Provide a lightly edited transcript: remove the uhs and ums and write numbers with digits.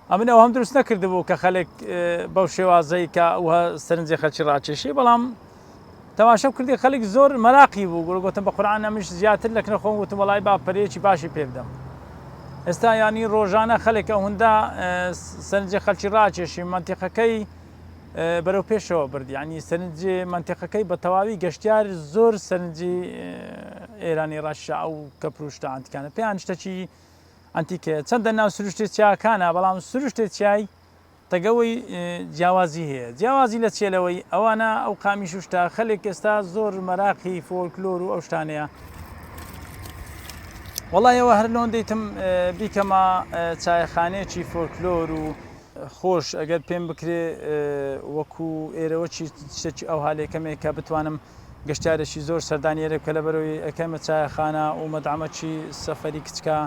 ئەمن ئەو هەم دروست نەکردبوو کە خەڵک بەو شێوازەی کە ئەوها سەرنجی خەلکی ڕاکێشی بەڵام تەماشا کردی خەڵک زۆر مەراقی بوو گوتم بە قورئان ئەمیش زیاتر لە کنە خۆم وتم وەڵای با پەرەیەکی باشی پێ بدەم ئێستا ینی ڕۆژانە خەڵک ئەوەندە سەرنجی خەلکی ڕاکێشی مەنتیقەکەی بەرەو پێشەوە برد ینی سەرنجی مەنتیقەکەی بە تەواوی گەشتیار زۆر سەرنجی ئێرانی ڕاشا ئەو کە پروشتە ئەنتیکانە پێیان شتێکی ئەنتیکەیە چەندە ناو سروشتێک چیاکانە بەڵام سروشتێک چیای تەگەوەی جیاوازی هەیە جیاوازی لە چێلەوەی ئەوانە ئەو قامیش شتا خەڵک ئێستا زۆر مەراقی فۆلکلۆر و ئەو شتانەیە وەڵای ئەوە هەر لۆن دەیتم بیکەمە چایەخانەیەکی فۆلکلۆر و خۆش ئەگەر پێم بکرێ وەکو ئێرەوەچی شتێکی ئەو هالێکەمێک کە بتوانم گەشتارێکی زۆر سەردانیێرە کە لە بەرەوەی ئەەکەمە چایەخانە و مەدعەمەکی سەفەری کچکە